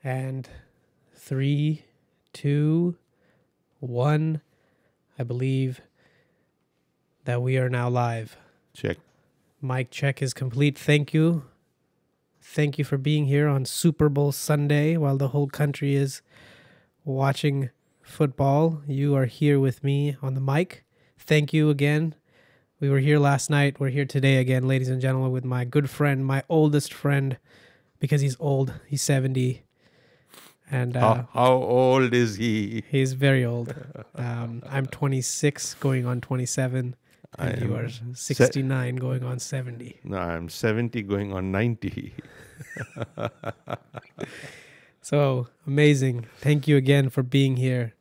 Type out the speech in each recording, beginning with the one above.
And 3, 2, 1. I believe that we are now live. Check. Mic check is complete. Thank you. Thank you for being here on Super Bowl Sunday while the whole country is watching football. You are here with me on the mic. Thank you again. We were here last night. We're here today again, ladies and gentlemen, with my good friend, my oldest friend, because he's old. He's 70. And How old is he? he's very old. I'm 26 going on 27. And you are 69 going on 70. No, I'm 70 going on 90. So amazing. Thank you again for being here.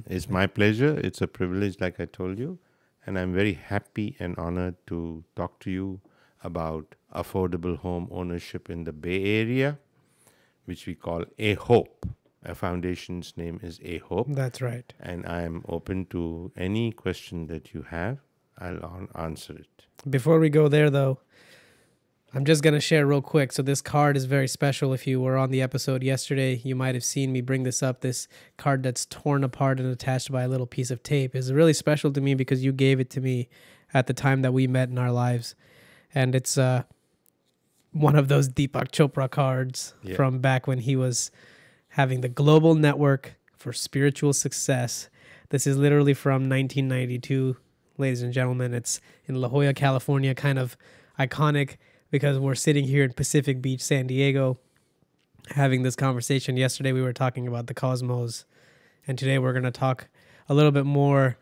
It's my pleasure. It's a privilege, like I told you. And I'm very happy and honored to talk to you about affordable home ownership in the Bay Area, which we call A Hope. Our foundation's name is A Hope. That's right. And I am open to any question that you have. I'll answer it. Before we go there, though, I'm just going to share real quick. So this card is very special. If you were on the episode yesterday, you might have seen me bring this up. This card that's torn apart and attached by a little piece of tape is really special to me because you gave it to me at the time that we met in our lives. And it's one of those Deepak Chopra cards from back when he was having the Global Network for Spiritual Success. This is literally from 1992, ladies and gentlemen. It's in La Jolla, California, kind of iconic because we're sitting here in Pacific Beach, San Diego, having this conversation. Yesterday we were talking about the cosmos, and today we're going to talk a little bit more.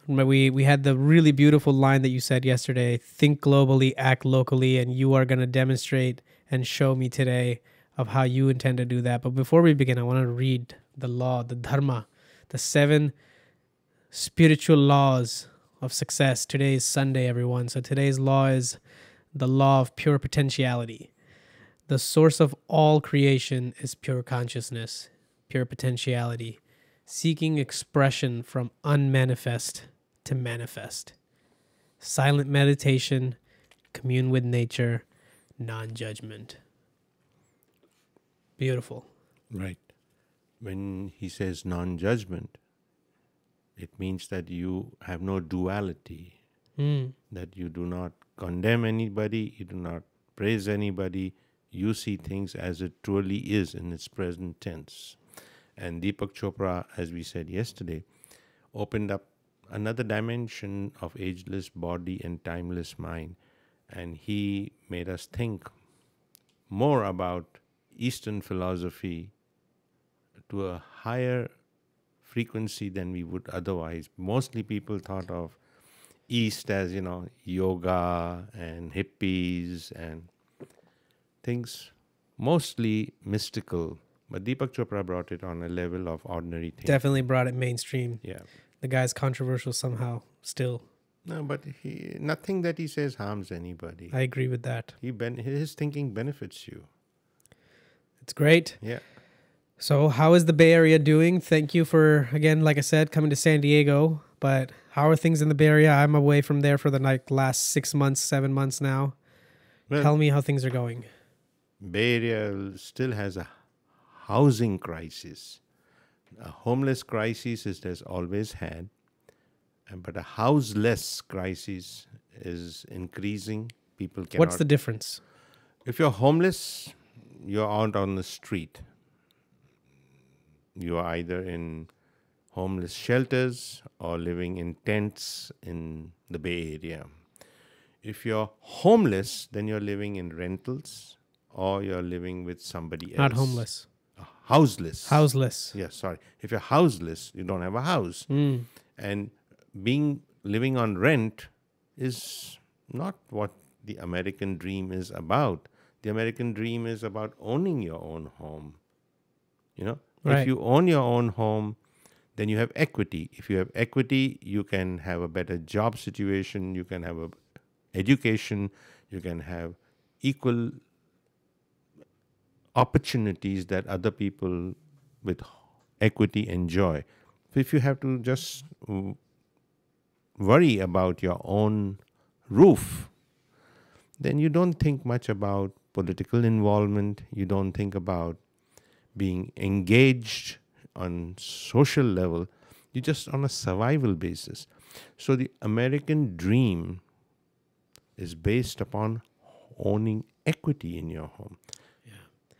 We had the really beautiful line that you said yesterday, think globally, act locally, and you are going to demonstrate and show me today of how you intend to do that. But before we begin, I want to read the law, the dharma, the 7 spiritual laws of success. Today is Sunday, everyone. So today's law is the law of pure potentiality. The source of all creation is pure consciousness, pure potentiality, seeking expression from unmanifest to manifest. Silent meditation, commune with nature, non-judgment. Beautiful. Right. When he says non-judgment, it means that you have no duality, that you do not condemn anybody, you do not praise anybody, you see things as it truly is in its present tense. And Deepak Chopra, as we said yesterday, opened up another dimension of ageless body and timeless mind. And he made us think more about Eastern philosophy to a higher frequency than we would otherwise. Mostly people thought of East as, yoga and hippies and things mostly mystical. But Deepak Chopra brought it on a level of ordinary things. Definitely brought it mainstream. Yeah. The guy's controversial somehow still. No, but nothing that he says harms anybody. I agree with that. His thinking benefits you. It's great. Yeah. So how is the Bay Area doing? Thank you for, again, like I said, coming to San Diego. But how are things in the Bay Area? I'm away from there for the last 6 months, 7 months now. Well, tell me how things are going. Bay Area still has a housing crisis. A homeless crisis it has always had. But a houseless crisis is increasing. People cannot. What's the difference? If you're homeless, you're out on the street. You are either in homeless shelters or living in tents in the Bay Area. If you're homeless, then you're living in rentals or you're living with somebody else. Not homeless. Houseless. Houseless. Yeah, sorry. If you're houseless, you don't have a house. And living on rent is not what the American dream is about. The American dream is about owning your own home. Right. If you own your own home, then you have equity. If you have equity, you can have a better job situation, you can have a education, you can have equal opportunities that other people with equity enjoy. So if you have to just worry about your own roof, then you don't think much about political involvement. You don't think about being engaged on social level. You're just on a survival basis. So the American dream is based upon owning equity in your home.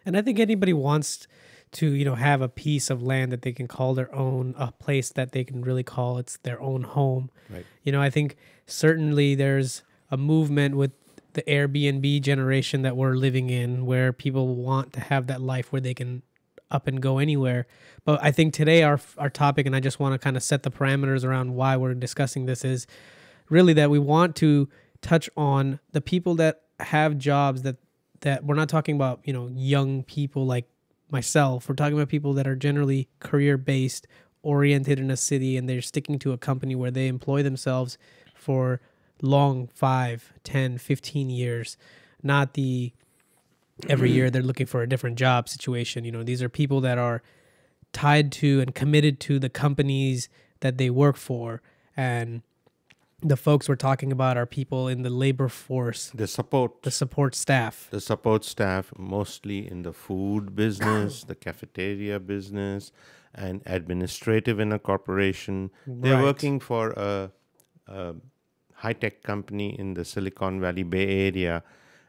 And I think anybody wants to, have a piece of land that they can call their own, a place that they can really call it's their own home. Right. I think certainly there's a movement with the Airbnb generation that we're living in where people want to have that life where they can up and go anywhere. But I think today our topic, and I just want to kind of set the parameters around why we're discussing this, is really that we want to touch on the people that have jobs that we're not talking about, young people like myself. We're talking about people that are generally career-based, oriented in a city, and they're sticking to a company where they employ themselves for long 5, 10, 15 years, not the every year they're looking for a different job situation. These are people that are tied to and committed to the companies that they work for. And the folks we're talking about are people in the labor force, the support staff. The support staff, mostly in the food business, the cafeteria business, and administrative in a corporation. They're working for a high-tech company in the Silicon Valley Bay Area,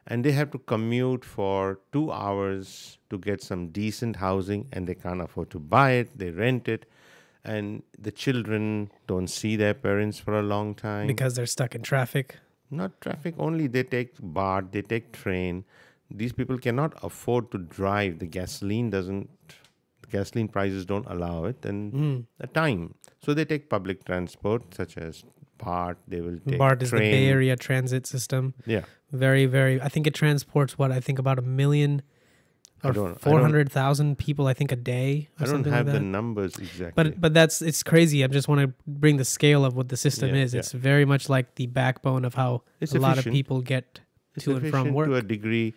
and they have to commute for 2 hours to get some decent housing, and they can't afford to buy it. They rent it. And the children don't see their parents for a long time. Because they're stuck in traffic? Not traffic only. They take BART, they take train. These people cannot afford to drive. The gasoline prices don't allow it, and the time. So they take public transport, such as BART. They will take BART is train. the Bay Area transit system. Yeah. Very, very, I think it transports about 1 million or 400,000 people, I think, a day. I don't have the numbers exactly. But it's crazy. I just want to bring the scale of what the system is. It's very much like the backbone of how it's a lot of people get to and from work. To a degree,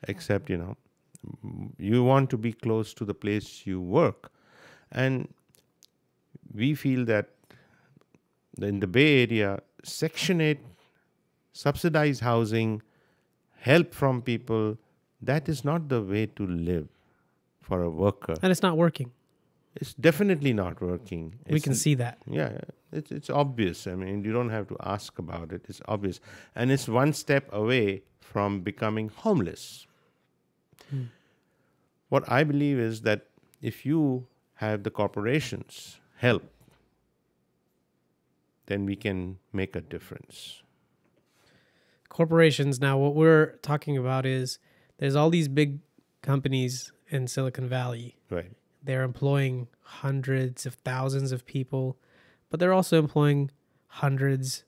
except, you want to be close to the place you work. And we feel that in the Bay Area, Section 8, subsidized housing, help from people, that is not the way to live for a worker. And it's not working. It's definitely not working. We can see that. Yeah, it's obvious. I mean, you don't have to ask about it. It's obvious. And it's one step away from becoming homeless. What I believe is that if you have the corporations help, then we can make a difference. Corporations, now what we're talking about is there's all these big companies in Silicon Valley. Right. They're employing hundreds of thousands of people, but they're also employing hundreds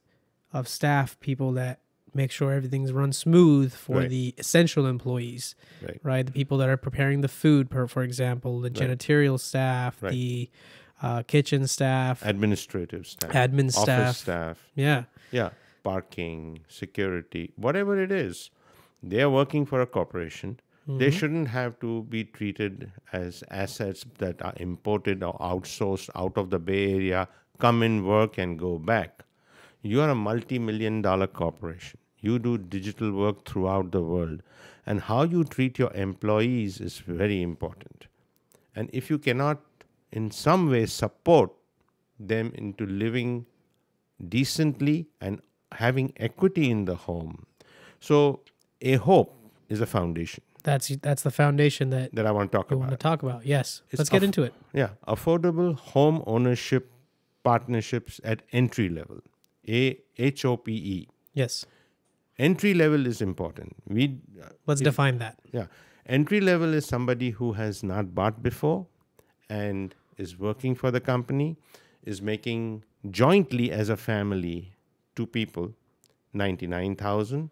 of staff people that make sure everything's run smooth for the essential employees, right? The people that are preparing the food, for example, the janitorial staff, the kitchen staff, administrative staff, office staff. Yeah. Parking, security, whatever it is. They are working for a corporation. They shouldn't have to be treated as assets that are imported or outsourced out of the Bay Area, come in, work, and go back. You are a multi-million-dollar corporation. You do digital work throughout the world. And how you treat your employees is very important. And if you cannot in some way support them into living decently and having equity in the home. So a hope is a foundation. That's the foundation that I want to talk about. Want to talk about. Yes. Let's get into it. Yeah. Affordable home ownership partnerships at entry level. HOPE. Yes. Entry level is important. Let's define that. Yeah. Entry level is somebody who has not bought before and is working for the company, is making jointly as a family, 2 people, $99,000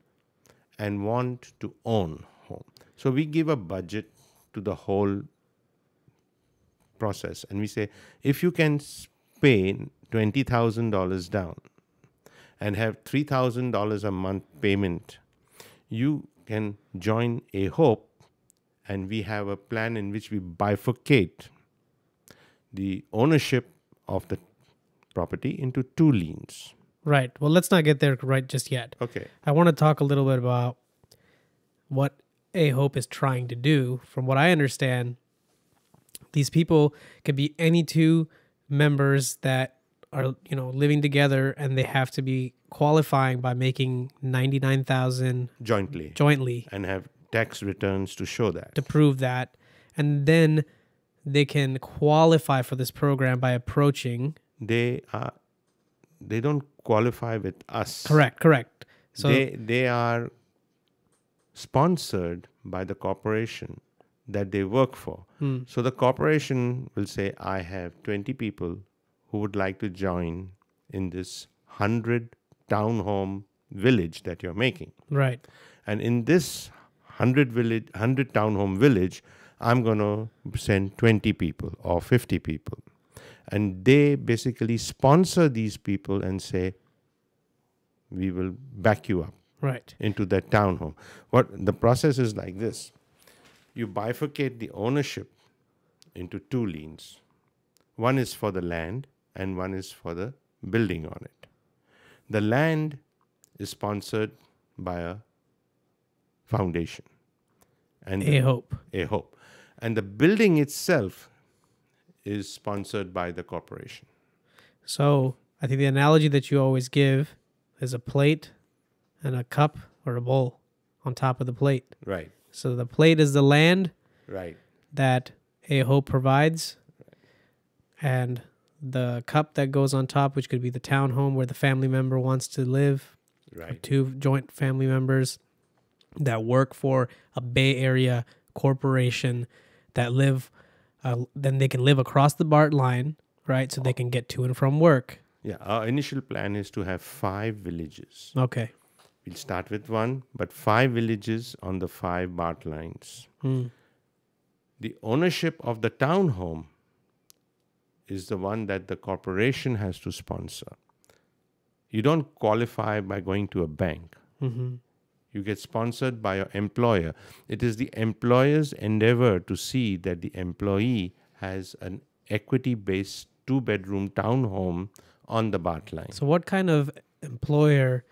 and want to own home. So we give a budget to the whole process and we say, if you can pay $20,000 down and have $3,000 a month payment, you can join a hope, and we have a plan in which we bifurcate the ownership of the property into 2 liens. Right. Well, let's not get there right just yet. Okay. I want to talk a little bit about what A Hope is trying to do. From what I understand, These people could be any two members that are, living together, and they have to be qualifying by making 99,000 jointly and have tax returns to show that. to prove that. And then they can qualify for this program by approaching. They don't qualify with us. Correct. So they are sponsored by the corporation that they work for. So the corporation will say, I have 20 people who would like to join in this 100 townhome village that you're making. Right. And in this 100 townhome village, I'm going to send 20 people or 50 people. And they basically sponsor these people and say, we will back you up Right. into that townhome. What the process is like this. You bifurcate the ownership into two liens. One is for the land and one is for the building on it. The land is sponsored by a foundation. And A Hope. And the building itself is sponsored by the corporation. So I think the analogy that you always give is a plate and a cup or a bowl on top of the plate. Right. So the plate is the land Right. that A Hope provides, and the cup that goes on top, which could be the townhome where the family member wants to live, Right. two joint family members that work for a Bay Area corporation that live, then they can live across the BART line, right? So they can get to and from work. Yeah. Our initial plan is to have 5 villages. Okay. We'll start with 1, but 5 villages on the 5 BART lines. The ownership of the townhome is the one that the corporation has to sponsor. You don't qualify by going to a bank. You get sponsored by your employer. It is the employer's endeavor to see that the employee has an equity-based 2-bedroom townhome on the BART line. So what kind of employer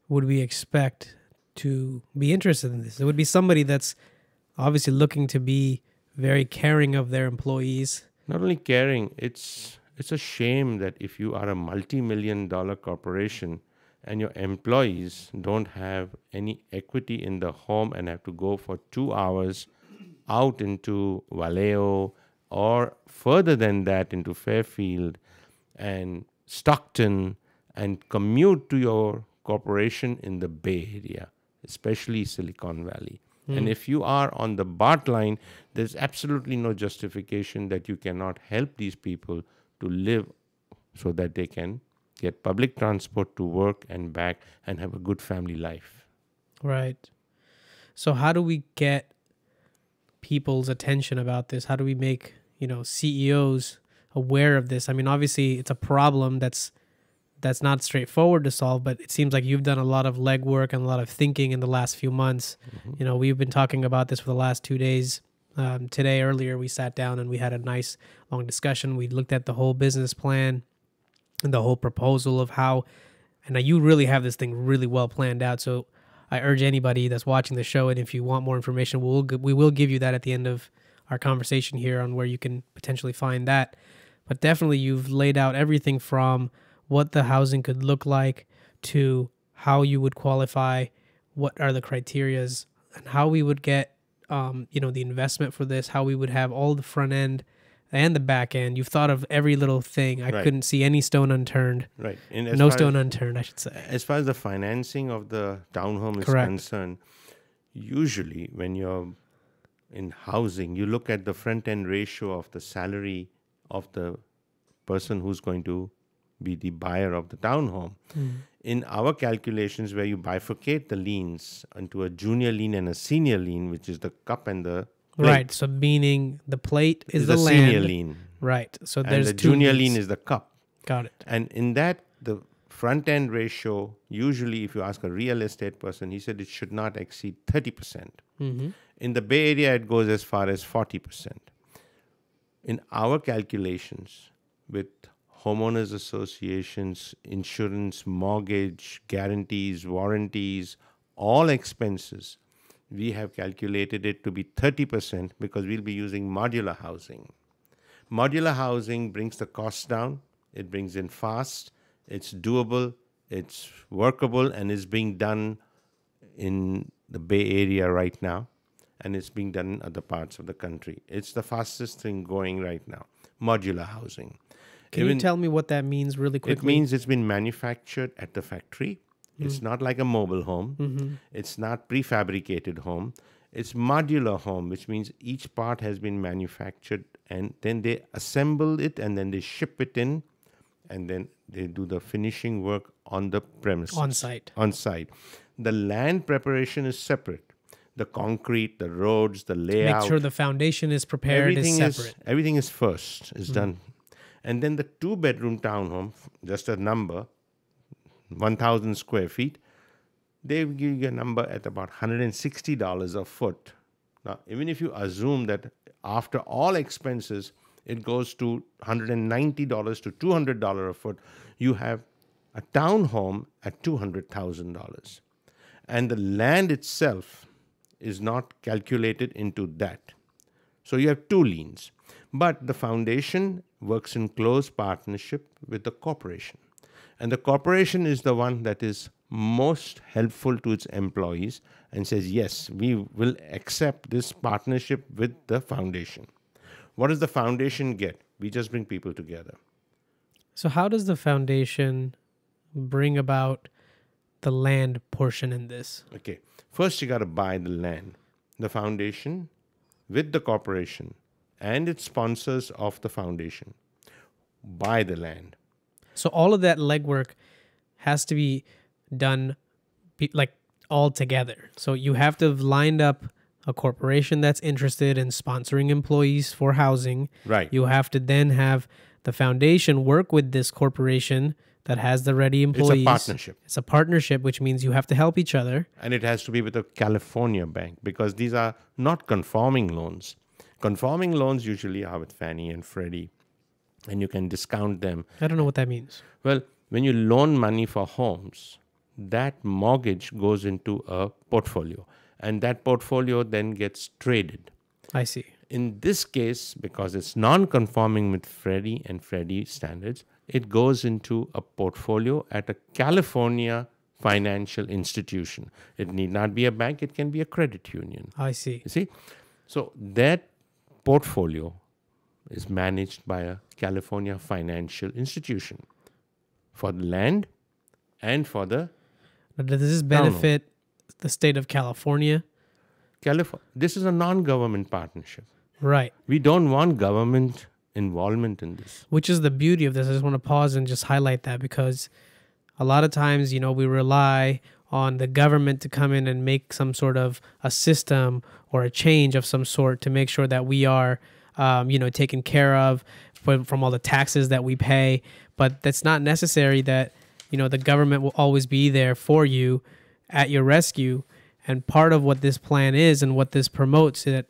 would we expect to be interested in this? It would be somebody that's obviously looking to be very caring of their employees. Not only caring, it's a shame that if you are a multi-million-dollar corporation and your employees don't have any equity in the home and have to go for 2 hours out into Vallejo or further than that into Fairfield and Stockton and commute to your corporation in the Bay Area, especially Silicon Valley. And if you are on the BART line, there's absolutely no justification that you cannot help these people to live so that they can get public transport to work and back and have a good family life. Right. So how do we get people's attention about this? How do we make, CEOs aware of this? I mean, obviously it's a problem that's not straightforward to solve, but it seems like you've done a lot of legwork and a lot of thinking in the last few months. We've been talking about this for the last 2 days. Today, earlier, we sat down and we had a nice long discussion. We looked at the whole business plan and the whole proposal of how, and you really have this thing really well planned out. So I urge anybody that's watching the show, and if you want more information, we will give you that at the end of our conversation here on where you can potentially find that. But definitely you've laid out everything from what the housing could look like to how you would qualify, what are the criterias, and how we would get, the investment for this, how we would have all the front end and the back end. You've thought of every little thing. I couldn't see any stone unturned. Right. No stone unturned, I should say. As far as the financing of the townhome is concerned, usually when you're in housing, you look at the front end ratio of the salary of the person who's going to be the buyer of the townhome. In our calculations, where you bifurcate the liens into a junior lien and a senior lien, which is the cup and the plate. Right. So meaning the plate is the senior land. lien. Right. So And there's the two junior liens. lien is the cup. Got it. And in that, the front end ratio, usually if you ask a real estate person, he said it should not exceed 30%. In the Bay Area, it goes as far as 40%. In our calculations, with homeowners associations, insurance, mortgage, guarantees, warranties, all expenses, We have calculated it to be 30% because we'll be using modular housing. Modular housing brings the cost down, it brings in fast, it's doable, it's workable, and is being done in the Bay Area right now, and it's being done in other parts of the country. It's the fastest thing going right now, modular housing. Can you tell me what that means really quickly? It means it's been manufactured at the factory. It's not like a mobile home. It's not prefabricated home. It's modular home, which means each part has been manufactured and then they assemble it and then they ship it in and then they do the finishing work on the premises. On site. On site. The land preparation is separate. The concrete, the roads, the layout. Make sure the foundation is prepared is separate. Everything is first, is done. And then the 2-bedroom townhome, just a number, 1,000 square feet, they give you a number at about $160 a foot. Now, even if you assume that after all expenses, it goes to $190 to $200 a foot, you have a townhome at $200,000. And the land itself is not calculated into that. So you have two liens. But the foundation works in close partnership with the corporation. And the corporation is the one that is most helpful to its employees and says, yes, we will accept this partnership with the foundation. What does the foundation get? We just bring people together. So how does the foundation bring about the land portion in this? Okay. First, you got to buy the land. The foundation with the corporation and its sponsors of the foundation buy the land. So all of that legwork has to be done like all together. So you have to have lined up a corporation that's interested in sponsoring employees for housing. Right. You have to then have the foundation work with this corporation that has the ready employees. It's a partnership. It's a partnership, which means you have to help each other. And it has to be with a California bank because these are not conforming loans. Conforming loans usually are with Fannie and Freddie, and you can discount them. I don't know what that means. Well, when you loan money for homes, that mortgage goes into a portfolio, and that portfolio then gets traded. I see. In this case, because it's non-conforming with Freddie and Freddie standards, it goes into a portfolio at a California financial institution. It need not be a bank, it can be a credit union. I see. You see? So that portfolio is managed by a California financial institution for the land and for the But does this benefit the state of California? This is a non-government partnership. Right. We don't want government involvement in this. Which is the beauty of this. I just want to pause and just highlight that because a lot of times, you know, we rely on the government to come in and make some sort of a system or a change of some sort to make sure that we are, taken care of from all the taxes that we pay. But that's not necessary that, you know, the government will always be there for you at your rescue. And part of what this plan is and what this promotes at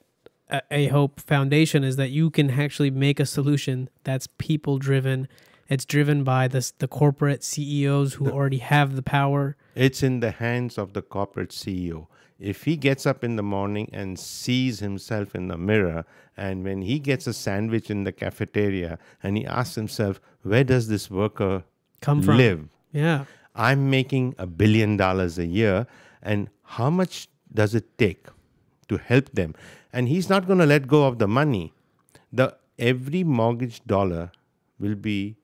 A Hope Foundation is that you can actually make a solution that's people driven. It's driven by the corporate CEOs who already have the power. It's in the hands of the corporate CEO. If he gets up in the morning and sees himself in the mirror, and when he gets a sandwich in the cafeteria and he asks himself, where does this worker Come from? live? Yeah. I'm making $1 billion a year, and how much does it take to help them? And he's not going to let go of the money. Every mortgage dollar will be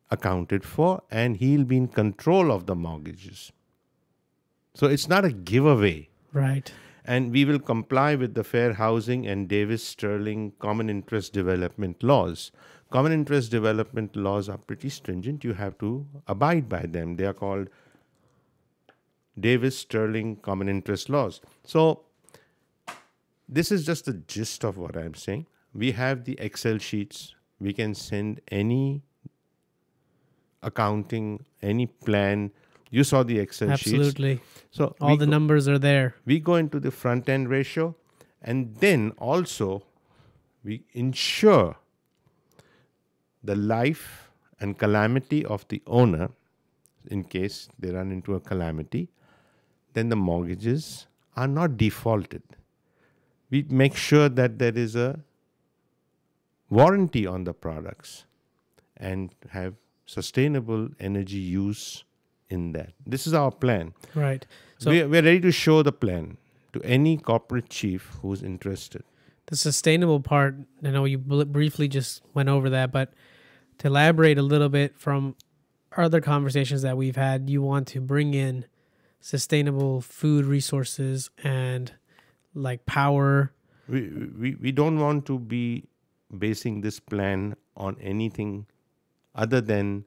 accounted for, and he'll be in control of the mortgages. So it's not a giveaway. Right. And we will comply with the Fair Housing and Davis-Sterling Common Interest Development laws. Common interest development laws are pretty stringent. You have to abide by them. They are called Davis-Sterling Common Interest laws. So this is just the gist of what I'm saying. We have the Excel sheets. We can send any accounting, any plan. You saw the Excel sheets. Absolutely. So all the numbers are there. We go into the front end ratio, and then also we ensure the life and calamity of the owner in case they run into a calamity. Then the mortgages are not defaulted. We make sure that there is a warranty on the products and have sustainable energy use in that. This is our plan. Right. So We're ready to show the plan to any corporate chief who's interested. the sustainable part, I know you briefly just went over that, but to elaborate a little bit from other conversations that we've had, you want to bring in sustainable food resources and like power. We don't want to be basing this plan on anything other than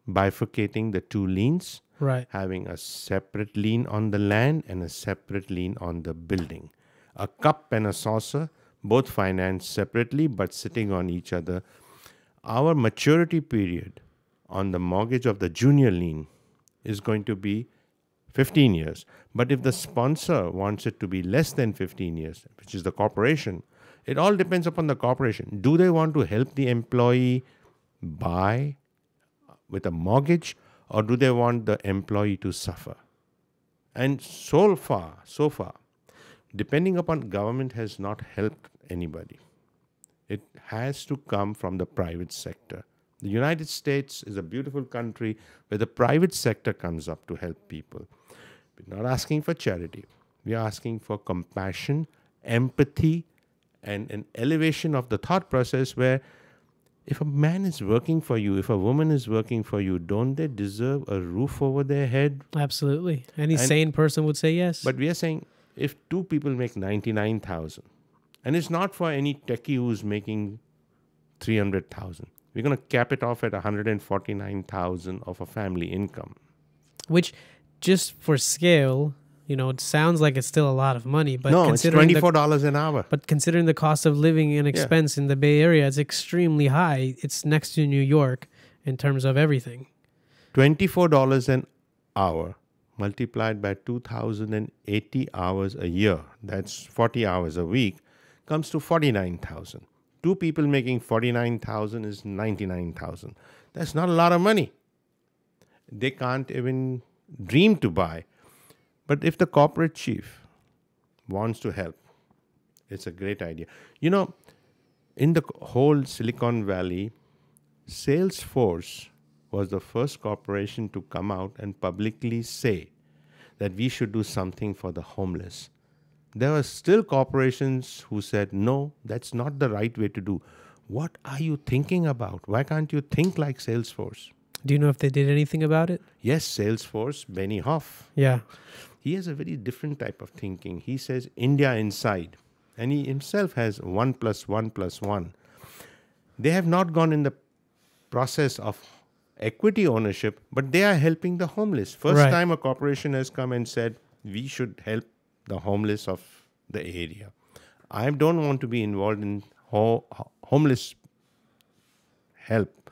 bifurcating the two liens, Right. having a separate lien on the land and a separate lien on the building. A cup and a saucer, both financed separately but sitting on each other. Our maturity period on the mortgage of the junior lien is going to be 15 years. But if the sponsor wants it to be less than 15 years, which is the corporation, it all depends upon the corporation. Do they want to help the employee buy with a mortgage, or do they want the employee to suffer? And so far, depending upon government has not helped anybody. It has to come from the private sector. The United States is a beautiful country where the private sector comes up to help people. We're not asking for charity. We are asking for compassion, empathy, and an elevation of the thought process where if a man is working for you, if a woman is working for you, don't they deserve a roof over their head? Absolutely. Any sane person would say yes. But we are saying if two people make 99,000, and it's not for any techie who's making 300,000. We're going to cap it off at 149,000 of a family income. Which, just for scale, it sounds like it's still a lot of money. But no, it's $24 an hour. But considering the cost of living and expense in the Bay Area, it's extremely high. It's next to New York in terms of everything. $24 an hour multiplied by 2,080 hours a year, that's 40 hours a week, comes to 49,000. Two people making 49,000 is 99,000. That's not a lot of money. They can't even dream to buy. But if the corporate chief wants to help, it's a great idea. In the whole Silicon Valley, Salesforce was the first corporation to come out and publicly say that we should do something for the homeless. There were still corporations who said, no, that's not the right way to do. What are you thinking about? Why can't you think like Salesforce? Do you know if they did anything about it? Yes, Salesforce, Benny Hoff. Yeah. He has a very different type of thinking. He says India inside. And he himself has 1 + 1 + 1. They have not gone in the process of equity ownership, but they are helping the homeless. First time a corporation has come and said, we should help the homeless of the area. I don't want to be involved in homeless help.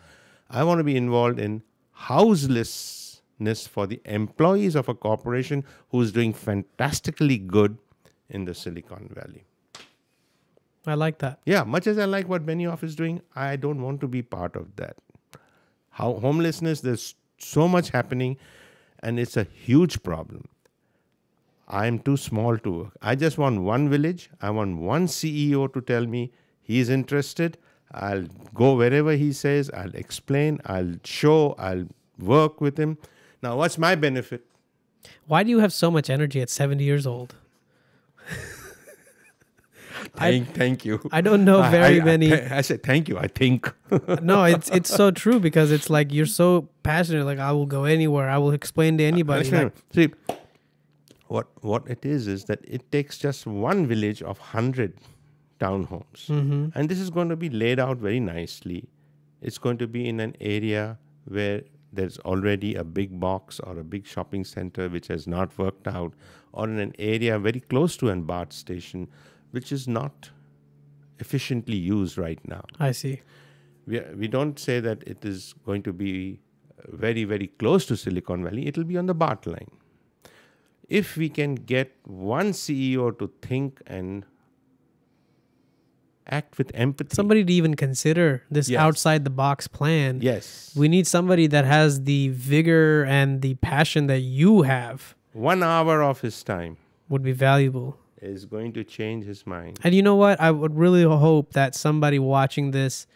I want to be involved in houselessness for the employees of a corporation who is doing fantastically good in the Silicon Valley. I like that. Yeah, much as I like what Benioff is doing, I don't want to be part of that. Homelessness, there's so much happening, and it's a huge problem. I'm too small to work. I just want one village. I want one CEO to tell me he's interested. I'll go wherever he says. I'll explain. I'll show. I'll work with him. Now, what's my benefit? Why do you have so much energy at 70 years old? Thank you. I don't know very many. I said thank you. I think. No, it's so true because it's like you're so passionate. Like I will go anywhere. I will explain to anybody. See, what it is that it takes just one village of 100 townhomes, and this is going to be laid out very nicely. It's going to be in an area where there's already a big box or a big shopping center which has not worked out, or in an area very close to an BART station which is not efficiently used right now. I see. We don't say that it is going to be very, very close to Silicon Valley. It will be on the BART line. If we can get one CEO to think and act with empathy. Somebody to even consider this outside the box plan. Yes. We need somebody that has the vigor and the passion that you have. 1 hour of his time. would be valuable. is going to change his mind. And you know what? I would really hope that somebody watching this,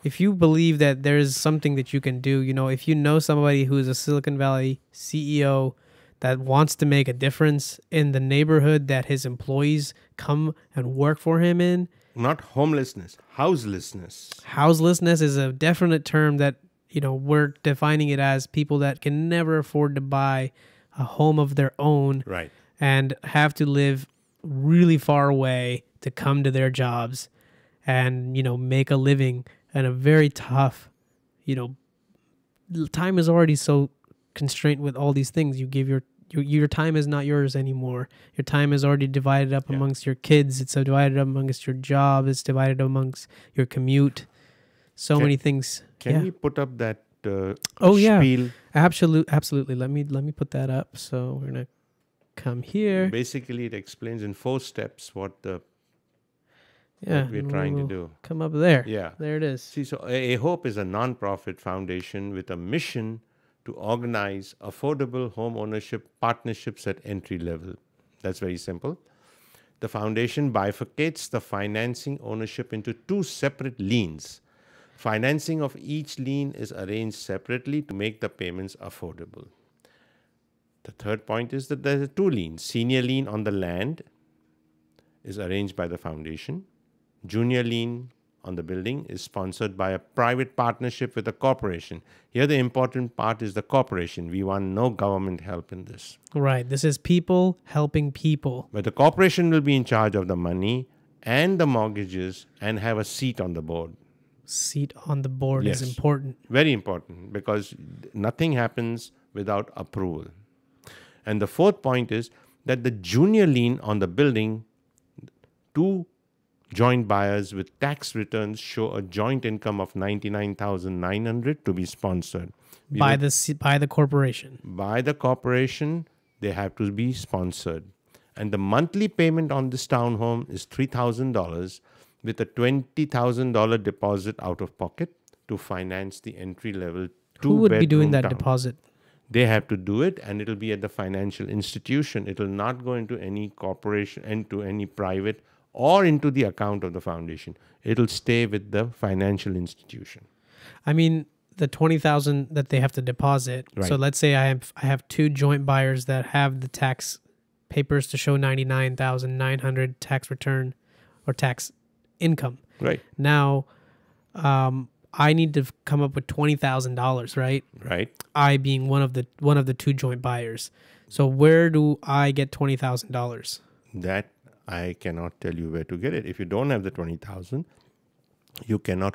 if you believe that there's something that you can do, if you know somebody who's a Silicon Valley CEO that wants to make a difference in the neighborhood that his employees come and work for him in. Not homelessness, houselessness. Houselessness is a definite term that, we're defining it as people that can never afford to buy a home of their own. Right. And have to live really far away to come to their jobs and, make a living in a very tough, time is already so constrained with all these things. You give your time is not yours anymore. Your time is already divided up amongst your kids. It's divided up amongst your job. It's divided amongst your commute. Many things. Can we put up that spiel? Absolutely. Let me put that up. So we're gonna come here. Basically, it explains in 4 steps what we're trying to do. Come up there. Yeah. There it is. See, so A Hope is a non-profit foundation with a mission to organize affordable home ownership partnerships at entry level. That's very simple. The foundation bifurcates the financing ownership into 2 separate liens. Financing of each lien is arranged separately to make the payments affordable. The third point is that there are 2 liens. Senior lien on the land is arranged by the foundation. Junior lien on the building is sponsored by a private partnership with a corporation. Here the important part is the corporation. We want no government help in this. Right. This is people helping people. But the corporation will be in charge of the money and the mortgages and have a seat on the board. Seat on the board is important. Very important, because nothing happens without approval. And the fourth point is that the junior lien on the building, 2 joint buyers with tax returns show a joint income of $99,900 to be sponsored. By the corporation. By the corporation, they have to be sponsored. And the monthly payment on this townhome is $3,000 with a $20,000 deposit out of pocket to finance the entry level 2-bedroom. Who would be doing that deposit? They have to do it, and it will be at the financial institution. It will not go into any corporation, into any private, or into the account of the foundation. It will stay with the financial institution. I mean, the $20,000 that they have to deposit. Right. So let's say I have 2 joint buyers that have the tax papers to show $99,900 tax return or tax income. Right. Now, I need to come up with $20,000, right? Right. I being one of the 2 joint buyers. So where do I get $20,000? That I cannot tell you where to get it. If you don't have the 20,000, you cannot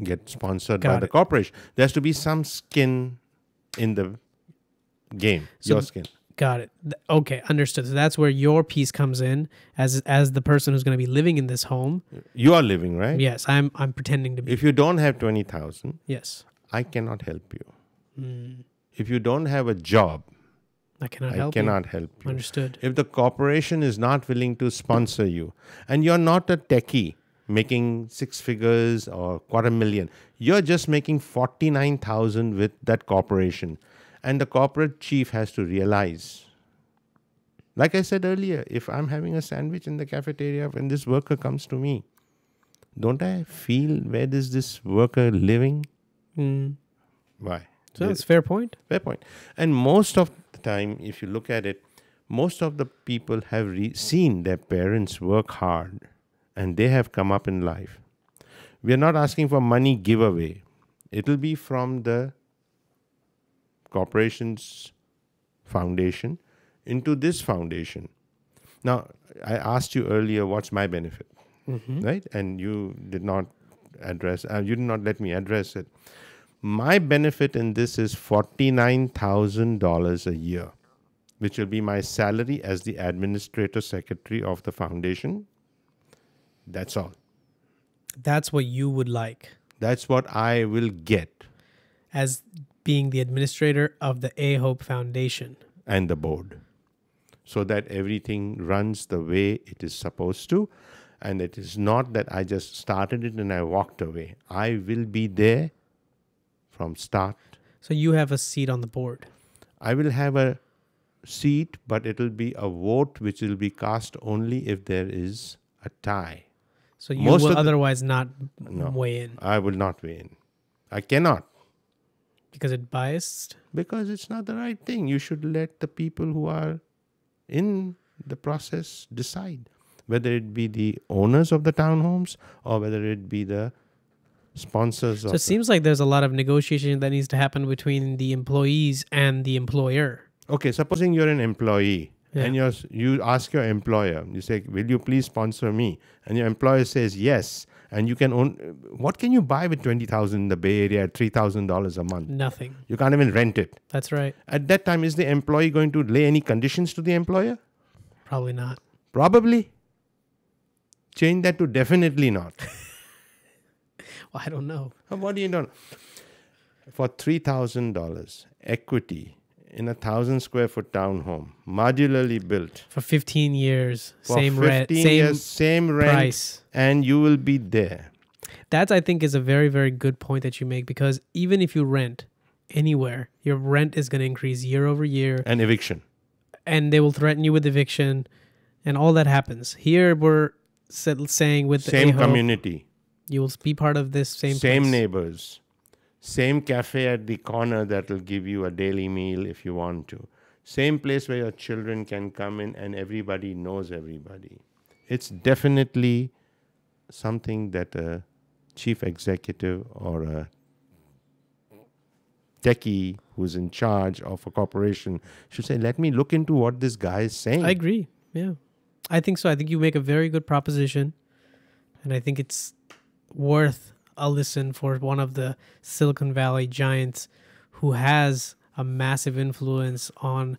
get sponsored by the corporation. There has to be some skin in the game. Your skin. Got it. Okay, understood. So that's where your piece comes in as the person who's going to be living in this home. You are living, right? Yes, I'm pretending to be. If you don't have 20,000, yes, I cannot help you. If you don't have a job, I cannot help you. Understood. If the corporation is not willing to sponsor you, and you're not a techie making 6 figures or $250,000, you're just making $49,000 with that corporation. And the corporate chief has to realize, like I said earlier, if I'm having a sandwich in the cafeteria when this worker comes to me, don't I feel where is this worker living? Why? So that's a fair point. Fair point. And most of the time, if you look at it, most of the people have seen their parents work hard and they have come up in life. We are not asking for money giveaway. It will be from the corporation's foundation into this foundation. Now, I asked you earlier, what's my benefit? Right? And you did not let me address it. My benefit in this is $49,000 a year, which will be my salary as the administrator secretary of the foundation. That's all. That's what you would like. That's what I will get. As being the administrator of the A Hope Foundation. And the board. So that everything runs the way it is supposed to. And it is not that I just started it and I walked away. I will be there from start. So you have a seat on the board. I will have a seat, but it'll be a vote which will be cast only if there is a tie. So you Most will of the- otherwise not No, weigh in I will not weigh in. I cannot, because it's biased. because it's not the right thing. You should let the people who are in the process decide, whether it be the owners of the townhomes or whether it be the sponsors So of it seems like there's a lot of negotiation that needs to happen between the employees and the employer. Okay, supposing you're an employee and Yeah. you ask your employer, you say, will you please sponsor me? And your employer says yes. And you can own, what can you buy with $20,000 in the Bay Area at $3,000 a month? Nothing. You can't even rent it. That's right. At that time, is the employee going to lay any conditions to the employer? Probably not. Probably. Change that to definitely not. Well, I don't know. What do you know? For $3,000 equity in 1,000 square foot townhome, modularly built, For 15 years, for same rent, 15 same years, same rent, price. and you will be there. That, I think, is a very, very good point that you make, because even if you rent anywhere, your rent is going to increase year over year, And eviction. and they will threaten you with eviction, and all that happens. Here, we're saying with the Same AHO, community. you will be part of this same Same place. neighbors. Same cafe at the corner that will give you a daily meal if you want to. Same place where your children can come in and everybody knows everybody. It's definitely something that a chief executive or a techie who's in charge of a corporation should say, let me look into what this guy is saying. I agree. Yeah. I think so. I think you make a very good proposition, and I think it's worth a listen for one of the Silicon Valley giants who has a massive influence on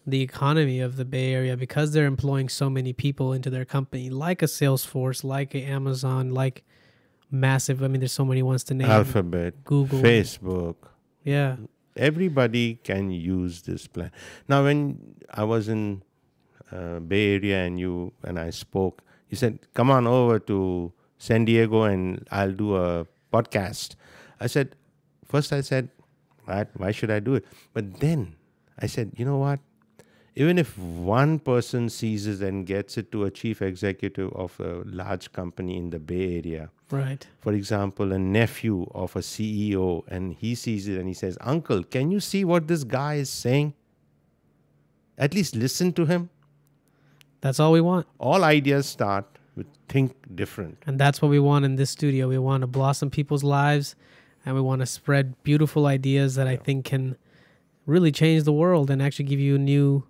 the economy of the Bay Area, because they're employing so many people into their company, like a Salesforce, like a Amazon, like massive. I mean, there's so many ones to name. Alphabet, Google. Facebook. Yeah. Everybody can use this plan. Now, when I was in Bay Area and I spoke, you said, come on over to San Diego and I'll do a podcast. First I said, why should I do it? But then I said, you know what? Even if one person seizes and gets it to a chief executive of a large company in the Bay Area, Right. for example, a nephew of a CEO, and he sees it and he says, Uncle, can you see what this guy is saying? At least listen to him. That's all we want. All ideas start with think different. And that's what we want in this studio. We want to blossom people's lives, and we want to spread beautiful ideas that I think can really change the world and actually give you a new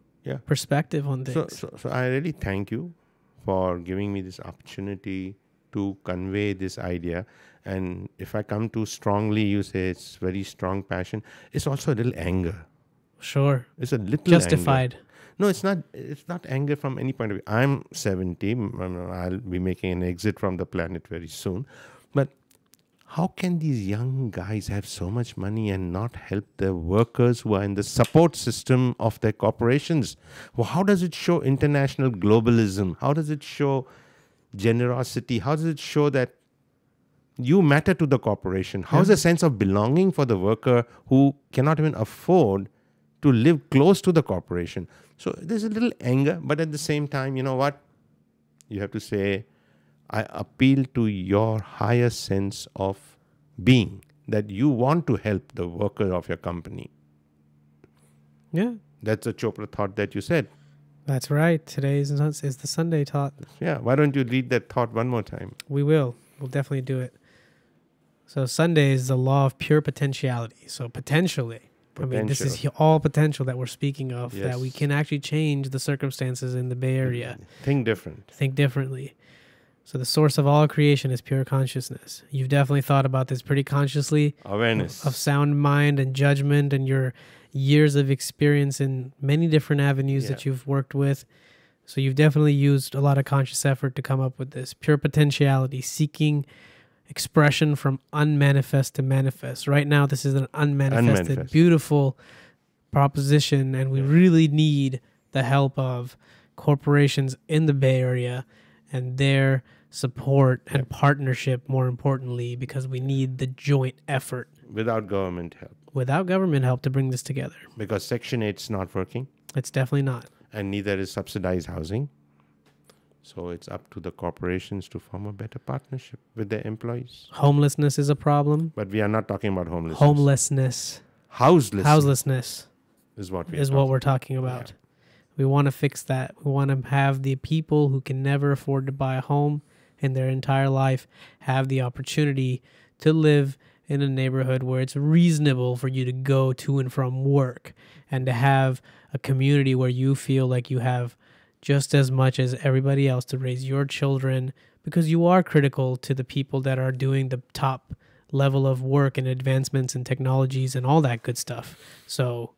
perspective on things. So I really thank you for giving me this opportunity to convey this idea. And if I come too strongly, you say it's very strong passion. It's also a little anger. Sure. It's a little Justified. anger. No, it's not. It's not anger from any point of view. I'm 70. I'll be making an exit from the planet very soon. But how can these young guys have so much money and not help the workers who are in the support system of their corporations? Well, how does it show international globalism? How does it show generosity? How does it show that you matter to the corporation? How's the sense of belonging for the worker who cannot even afford to live close to the corporation? So there's a little anger, but at the same time, you know what? You have to say, I appeal to your higher sense of being, that you want to help the worker of your company. Yeah. That's a Chopra thought that you said. That's right. Today is the Sunday thought. Yeah. Why don't you read that thought one more time? We will. We'll definitely do it. So Sunday is the law of pure potentiality. So potentially. I mean, this is all potential that we're speaking of, that we can actually change the circumstances in the Bay Area. Think different. Think differently. So the source of all creation is pure consciousness. You've definitely thought about this pretty consciously. Awareness. Of sound mind and judgment and your years of experience in many different avenues that you've worked with. So you've definitely used a lot of conscious effort to come up with this. Pure potentiality, seeking expression from unmanifest to manifest. Right now, this is an unmanifested, beautiful proposition, and we really need the help of corporations in the Bay Area and their support and partnership, more importantly, because we need the joint effort. Without government help. Without government help to bring this together. Because Section 8 is not working. It's definitely not. And neither is subsidized housing. So it's up to the corporations to form a better partnership with their employees. Homelessness is a problem. But we are not talking about homelessness. Houselessness is what we're talking about. Yeah. We want to fix that. We want to have the people who can never afford to buy a home in their entire life have the opportunity to live in a neighborhood where it's reasonable for you to go to and from work, and to have a community where you feel like you have just as much as everybody else to raise your children, because you are critical to the people that are doing the top level of work and advancements and technologies and all that good stuff. So,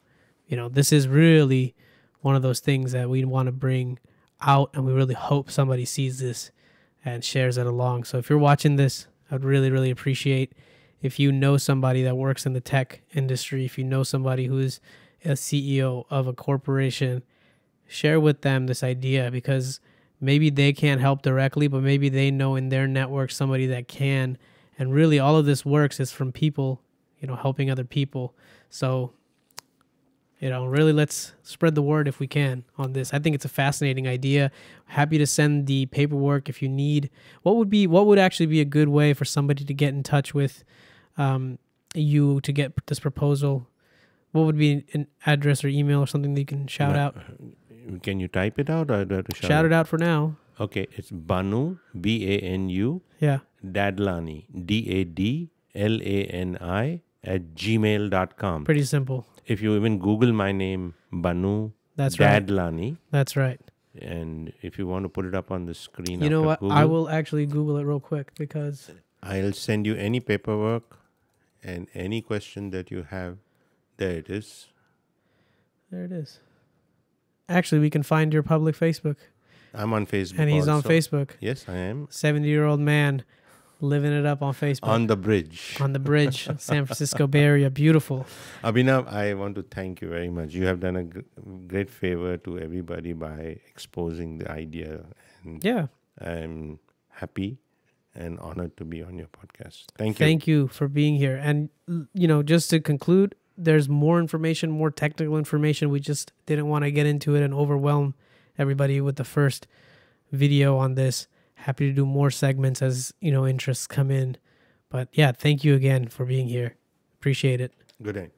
this is really one of those things that we want to bring out, and we really hope somebody sees this and shares it along. So if you're watching this, I'd really, really appreciate if you know somebody that works in the tech industry, if you know somebody who's a CEO of a corporation, share with them this idea, because maybe they can't help directly, but maybe they know in their network somebody that can. And really all of this works is from people, helping other people. So, really let's spread the word if we can on this. I think it's a fascinating idea. Happy to send the paperwork if you need. What would actually be a good way for somebody to get in touch with you to get this proposal? What would be an address or email or something that you can shout out? Can you type it out, or do I have to shout it out for now? Okay, it's Banu, Banu. Yeah. Dadlani, Dadlani @gmail.com. Pretty simple. If you even Google my name, Banu Dadlani. Right. That's right. And if you want to put it up on the screen, you know what? Google, I will actually Google it real quick, because I'll send you any paperwork and any question that you have. There it is. There it is. Actually, we can find your public Facebook. I'm on Facebook. And he's also on Facebook. Yes, I am. 70-year-old man living it up on Facebook. On the bridge. On the bridge, San Francisco Bay Area. Beautiful. Abhinav, I want to thank you very much. You have done a great favor to everybody by exposing the idea. And yeah. I'm happy and honored to be on your podcast. Thank you. Thank you for being here. And, just to conclude, there's more information, more technical information. We just didn't want to get into it and overwhelm everybody with the first video on this. Happy to do more segments as, interests come in. But yeah, thank you again for being here. Appreciate it. Good night.